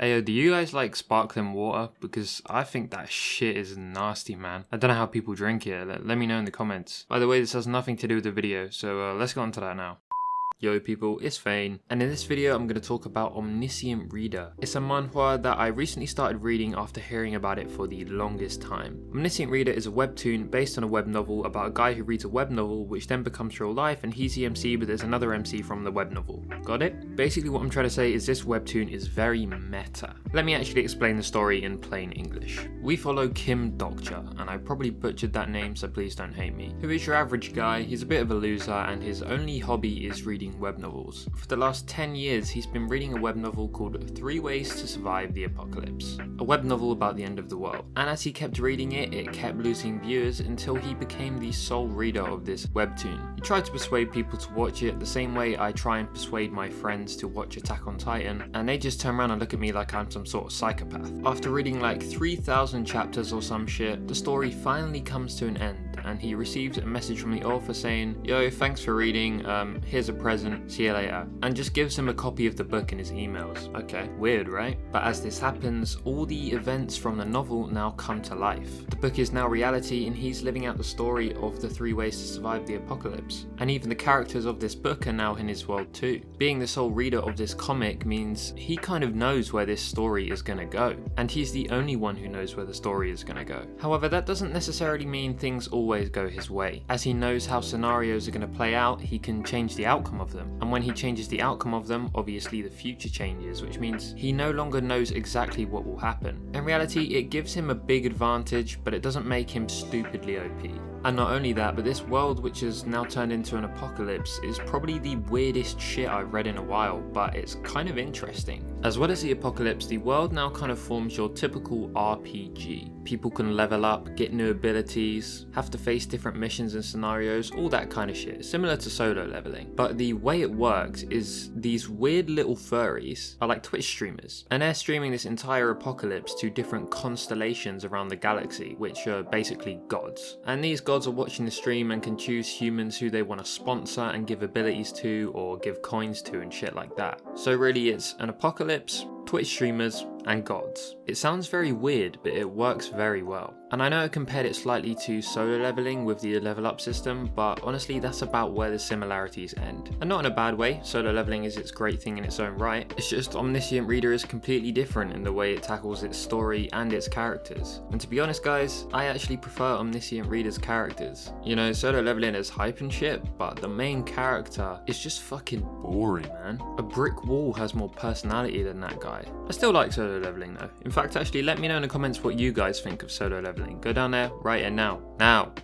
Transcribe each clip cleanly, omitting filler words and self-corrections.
Hey, yo, do you guys like sparkling water? Because I think that shit is nasty, man. I don't know how people drink it. Let me know in the comments. By the way, this has nothing to do with the video, so let's get on to that now. Yo people, it's Feign, and in this video I'm going to talk about Omniscient Reader. It's a manhua that I recently started reading after hearing about it for the longest time. Omniscient Reader is a webtoon based on a web novel about a guy who reads a web novel which then becomes real life, and he's the MC but there's another MC from the web novel. Got it? Basically what I'm trying to say is this webtoon is very meta. Let me actually explain the story in plain English. We follow Kim Dokcha, and I probably butchered that name so please don't hate me, who is your average guy. He's a bit of a loser and his only hobby is reading web novels. For the last 10 years he's been reading a web novel called 3 Ways to Survive the Apocalypse, a web novel about the end of the world, and as he kept reading it, it kept losing viewers until he became the sole reader of this webtoon. He tried to persuade people to watch it the same way I try and persuade my friends to watch Attack on Titan, and they just turn around and look at me like I'm some sort of psychopath. After reading like 3,000 chapters or some shit, the story finally comes to an end, and he receives a message from the author saying, "Yo, thanks for reading, here's a present, see you later," and just gives him a copy of the book in his emails. Okay, weird, right? But as this happens, all the events from the novel now come to life. The book is now reality and he's living out the story of the 3 Ways to Survive the Apocalypse. And even the characters of this book are now in his world too. Being the sole reader of this comic means he kind of knows where this story is gonna go. And he's the only one who knows where the story is gonna go. However, that doesn't necessarily mean things always go his way. As he knows how scenarios are gonna play out, he can change the outcome of them. And when he changes the outcome of them, obviously the future changes, which means he no longer knows exactly what will happen. In reality, it gives him a big advantage, but it doesn't make him stupidly OP. And not only that, but this world, which has now turned into an apocalypse, is probably the weirdest shit I've read in a while, but it's kind of interesting. As well as the apocalypse, the world now kind of forms your typical RPG. People can level up, get new abilities, have to face different missions and scenarios, all that kind of shit, similar to solo leveling. But the way it works is these weird little furries are like Twitch streamers, and they're streaming this entire apocalypse to different constellations around the galaxy, which are basically gods. And these gods are watching the stream and can choose humans who they want to sponsor and give abilities to or give coins to and shit like that. So really it's an apocalypse, Twitch streamers, and gods. It sounds very weird, but it works very well. And I know I compared it slightly to solo leveling with the level up system, but honestly that's about where the similarities end. And not in a bad way, solo leveling is its great thing in its own right, it's just Omniscient Reader is completely different in the way it tackles its story and its characters. And to be honest guys, I actually prefer Omniscient Reader's characters. You know, solo leveling is hype and shit, but the main character is just fucking boring, man. A brick wall has more personality than that guy. I still like solo leveling though. In fact, actually let me know in the comments what you guys think of solo leveling. Go down there, write it now.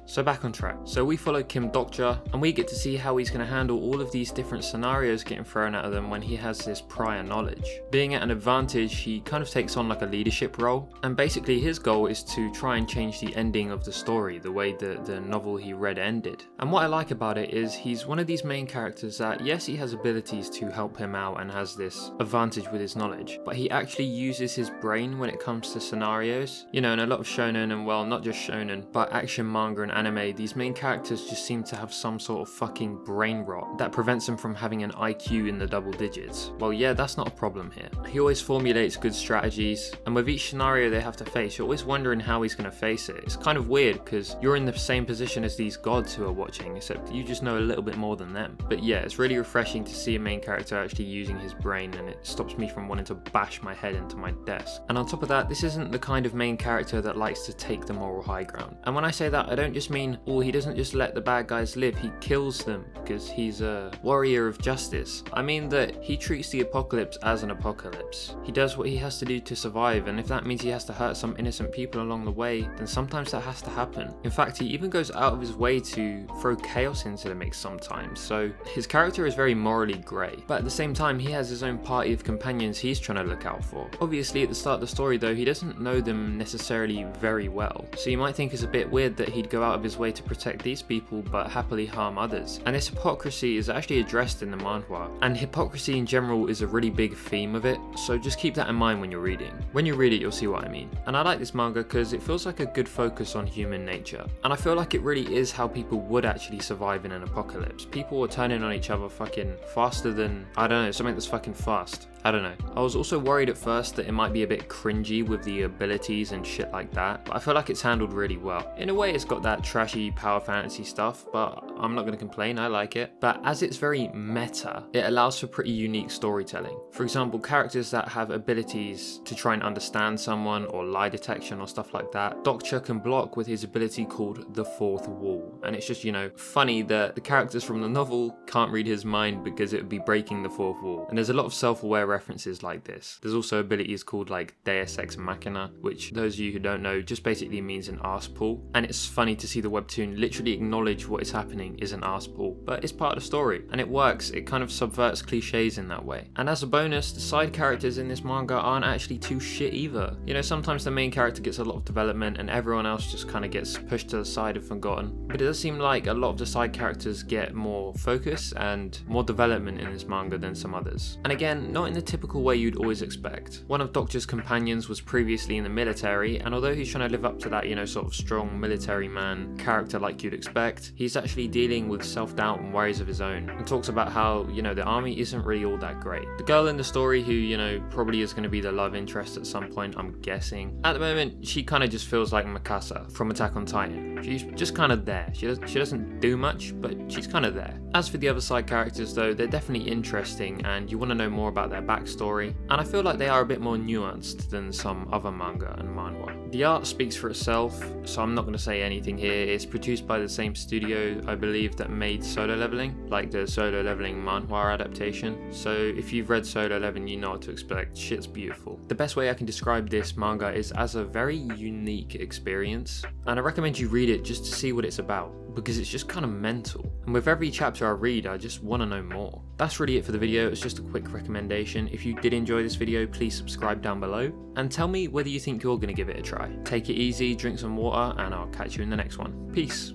So back on track. So we follow Kim Dokcha and we get to see how he's going to handle all of these different scenarios getting thrown at him when he has this prior knowledge. Being at an advantage, he kind of takes on like a leadership role, and basically his goal is to try and change the ending of the story, the way the novel he read ended. And what I like about it is he's one of these main characters that, yes, he has abilities to help him out and has this advantage with his knowledge, but he actually uses his brain when it comes to scenarios. You know, in a lot of shonen, and well, not just shonen, but action manga and anime, these main characters just seem to have some sort of fucking brain rot that prevents them from having an IQ in the double digits. Well, yeah, that's not a problem here. He always formulates good strategies, and with each scenario they have to face, you're always wondering how he's going to face it. It's kind of weird because you're in the same position as these gods who are watching, except you just know a little bit more than them. But yeah, it's really refreshing to see a main character actually using his brain, and it stops me from wanting to bash my head into my desk. And on top of that, this isn't the kind of main character that likes to take the moral high ground. And when I say that, I don't just mean, oh, he doesn't just let the bad guys live, he kills them because he's a warrior of justice. I mean that he treats the apocalypse as an apocalypse. He does what he has to do to survive, and if that means he has to hurt some innocent people along the way, then sometimes that has to happen. In fact, he even goes out of his way to throw chaos into the mix sometimes, so his character is very morally grey. But at the same time, he has his own party of companions he's trying to look out for. Obviously at the start of the story though, he doesn't know them necessarily very well, so you might think it's a bit weird that he'd go out of his way to protect these people but happily harm others. And this hypocrisy is actually addressed in the manhwa, and hypocrisy in general is a really big theme of it, so just keep that in mind when you're reading. When you read it, you'll see what I mean. And I like this manga because it feels like a good focus on human nature, and I feel like it really is how people would actually survive in an apocalypse. People are turning on each other fucking faster than, I don't know, something that's fucking fast. I don't know. I was also worried at first that it might be a bit cringy with the abilities and shit like that, but I feel like it's handled really well. In a way, it's got that trashy power fantasy stuff, but I'm not going to complain, I like it. But as it's very meta, it allows for pretty unique storytelling. For example, characters that have abilities to try and understand someone or lie detection or stuff like that, Doctor can block with his ability called the fourth wall. And it's just, you know, funny that the characters from the novel can't read his mind because it would be breaking the fourth wall. And there's a lot of self-aware references like this. There's also abilities called like Deus Ex Machina, which those of you who don't know just basically means an arse pull. And it's funny to see the webtoon literally acknowledge what is happening is an arse pull, but it's part of the story and it works. It kind of subverts cliches in that way. And as a bonus, the side characters in this manga aren't actually too shit either. You know, sometimes the main character gets a lot of development and everyone else just kind of gets pushed to the side and forgotten. But it does seem like a lot of the side characters get more focus and more development in this manga than some others. And again, not in the typical way you'd always expect. One of Doctor's companions was previously in the military, and although he's trying to live up to that, you know, sort of strong military man character like you'd expect, he's actually dealing with self-doubt and worries of his own, and talks about how, you know, the army isn't really all that great. The girl in the story who, you know, probably is going to be the love interest at some point, I'm guessing. At the moment, she kind of just feels like Mikasa from Attack on Titan. She's just kind of there. She doesn't do much, but she's kind of there. As for the other side characters though, they're definitely interesting and you want to know more about their backstory, and I feel like they are a bit more nuanced than some other manga and manhwa. The art speaks for itself, so I'm not going to say anything here. It's produced by the same studio, I believe, that made Solo Leveling, like the Solo Leveling manhwa adaptation. So if you've read Solo Leveling, you know what to expect. Shit's beautiful. The best way I can describe this manga is as a very unique experience, and I recommend you read it just to see what it's about, because it's just kind of mental. And with every chapter I read, I just want to know more. That's really it for the video. It's just a quick recommendation. If you did enjoy this video, please subscribe down below and tell me whether you think you're going to give it a try. Take it easy, drink some water, and I'll catch you in the next one. Peace.